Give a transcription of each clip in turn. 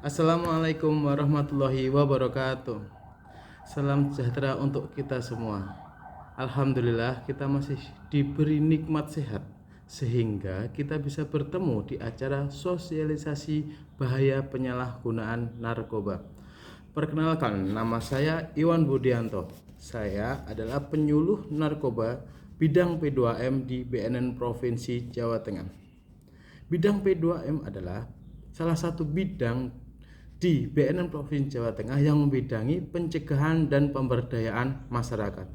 Assalamualaikum warahmatullahi wabarakatuh. Salam sejahtera untuk kita semua. Alhamdulillah kita masih diberi nikmat sehat sehingga kita bisa bertemu di acara sosialisasi bahaya penyalahgunaan narkoba. Perkenalkan, nama saya Iwan Budianto. Saya adalah penyuluh narkoba bidang P2M di BNN Provinsi Jawa Tengah. Bidang P2M adalah salah satu bidang di BNN Provinsi Jawa Tengah yang membidangi pencegahan dan pemberdayaan masyarakat.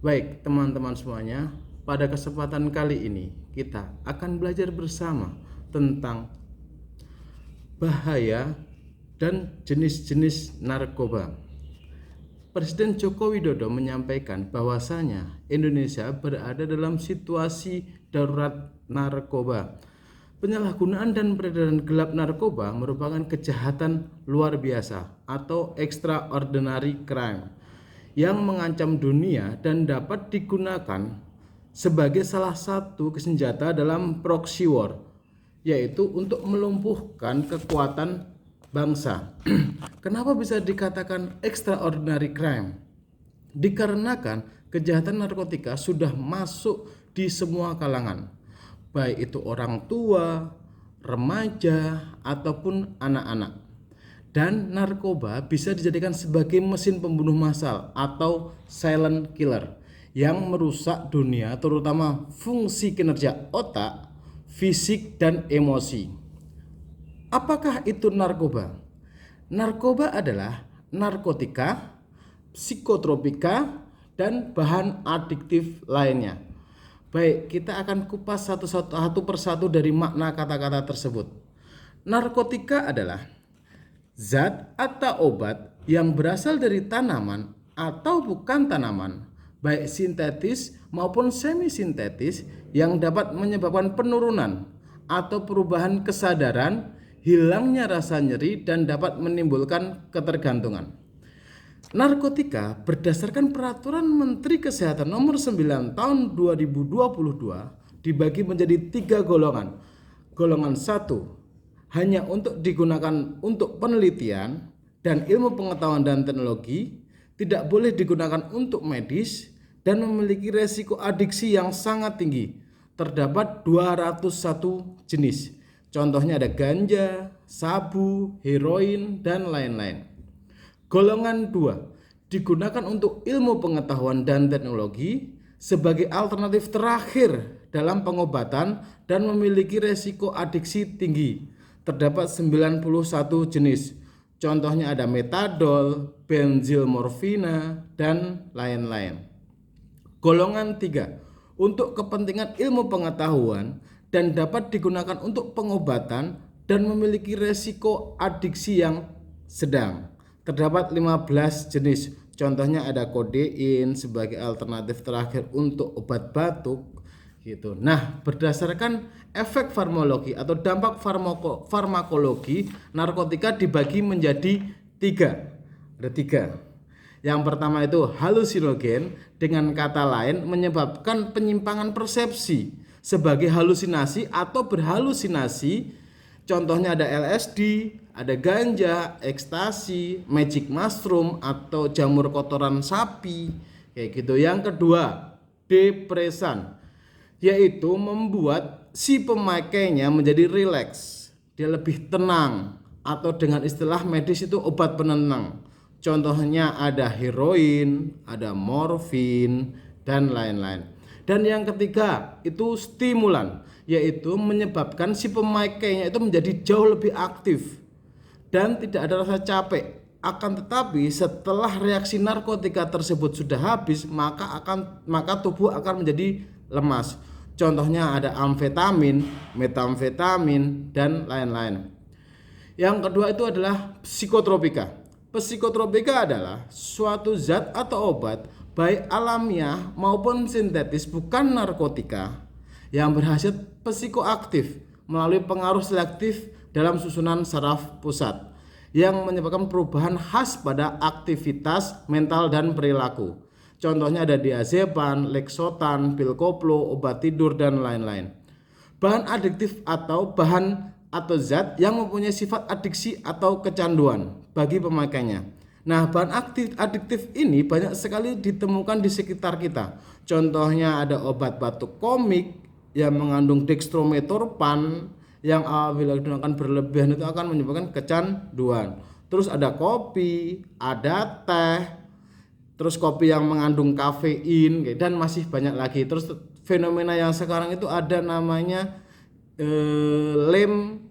Baik teman-teman semuanya, pada kesempatan kali ini kita akan belajar bersama tentang bahaya dan jenis-jenis narkoba. Presiden Joko Widodo menyampaikan bahwasanya Indonesia berada dalam situasi darurat narkoba. Penyalahgunaan dan peredaran gelap narkoba merupakan kejahatan luar biasa atau extraordinary crime yang mengancam dunia dan dapat digunakan sebagai salah satu senjata dalam proxy war, yaitu untuk melumpuhkan kekuatan bangsa. Kenapa bisa dikatakan extraordinary crime? Dikarenakan kejahatan narkotika sudah masuk di semua kalangan, baik itu orang tua, remaja, ataupun anak-anak. Dan narkoba bisa dijadikan sebagai mesin pembunuh massal atau silent killer yang merusak dunia, terutama fungsi kinerja otak, fisik, dan emosi. Apakah itu narkoba? Narkoba adalah narkotika, psikotropika, dan bahan adiktif lainnya. Baik, kita akan kupas satu persatu dari makna kata-kata tersebut. Narkotika adalah zat atau obat yang berasal dari tanaman atau bukan tanaman, baik sintetis maupun semi-sintetis, yang dapat menyebabkan penurunan atau perubahan kesadaran, hilangnya rasa nyeri, dan dapat menimbulkan ketergantungan. Narkotika berdasarkan Peraturan Menteri Kesehatan Nomor 9 Tahun 2022 dibagi menjadi 3 golongan. Golongan 1 hanya untuk digunakan untuk penelitian dan ilmu pengetahuan dan teknologi, tidak boleh digunakan untuk medis, dan memiliki resiko adiksi yang sangat tinggi. Terdapat 201 jenis. Contohnya ada ganja, sabu, heroin, dan lain-lain. Golongan 2 digunakan untuk ilmu pengetahuan dan teknologi sebagai alternatif terakhir dalam pengobatan dan memiliki resiko adiksi tinggi. Terdapat 91 jenis. Contohnya ada metadol, benzilmorfina, dan lain-lain. Golongan 3 untuk kepentingan ilmu pengetahuan dan dapat digunakan untuk pengobatan dan memiliki resiko adiksi yang sedang. Terdapat 15 jenis. Contohnya ada kodein sebagai alternatif terakhir untuk obat batuk gitu. Nah, berdasarkan efek farmakologi atau dampak farmakologi, narkotika dibagi menjadi 3. Ada 3. Yang pertama itu halusinogen, dengan kata lain menyebabkan penyimpangan persepsi sebagai halusinasi atau berhalusinasi. Contohnya ada LSD, ada ganja, ekstasi, magic mushroom atau jamur kotoran sapi, kayak gitu. Yang kedua, depresan, yaitu membuat si pemakainya menjadi rileks, dia lebih tenang, atau dengan istilah medis itu obat penenang. Contohnya ada heroin, ada morfin, dan lain-lain. Dan yang ketiga itu stimulan, yaitu menyebabkan si pemakainya itu menjadi jauh lebih aktif dan tidak ada rasa capek. Akan tetapi setelah reaksi narkotika tersebut sudah habis, maka tubuh akan menjadi lemas. Contohnya ada amfetamin, metamfetamin, dan lain-lain. Yang kedua itu adalah psikotropika. Psikotropika adalah suatu zat atau obat baik alamiah maupun sintetis, bukan narkotika, yang berhasil psikoaktif melalui pengaruh selektif dalam susunan saraf pusat yang menyebabkan perubahan khas pada aktivitas mental dan perilaku. Contohnya ada diazepam, lexotan, pil koplo, obat tidur, dan lain-lain. Bahan adiktif atau bahan atau zat yang mempunyai sifat adiksi atau kecanduan bagi pemakainya. Nah, bahan adiktif ini banyak sekali ditemukan di sekitar kita. Contohnya ada obat batuk komik yang mengandung dextrometorphan yang apabila digunakan berlebihan itu akan menyebabkan kecanduan. Terus ada kopi, ada teh, terus kopi yang mengandung kafein dan masih banyak lagi. Terus fenomena yang sekarang itu ada namanya lem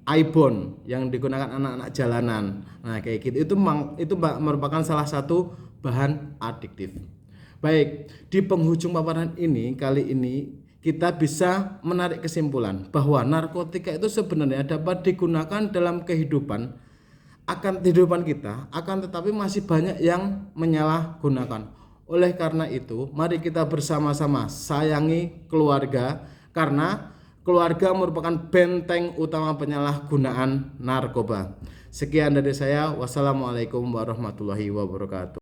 ibon yang digunakan anak-anak jalanan. Nah, kayak gitu itu merupakan salah satu bahan adiktif. Baik, di penghujung paparan ini kali ini kita bisa menarik kesimpulan bahwa narkotika itu sebenarnya dapat digunakan dalam kehidupan kita, akan tetapi masih banyak yang menyalahgunakan. Oleh karena itu, mari kita bersama-sama sayangi keluarga, karena keluarga merupakan benteng utama penyalahgunaan narkoba. Sekian dari saya. Wassalamualaikum warahmatullahi wabarakatuh.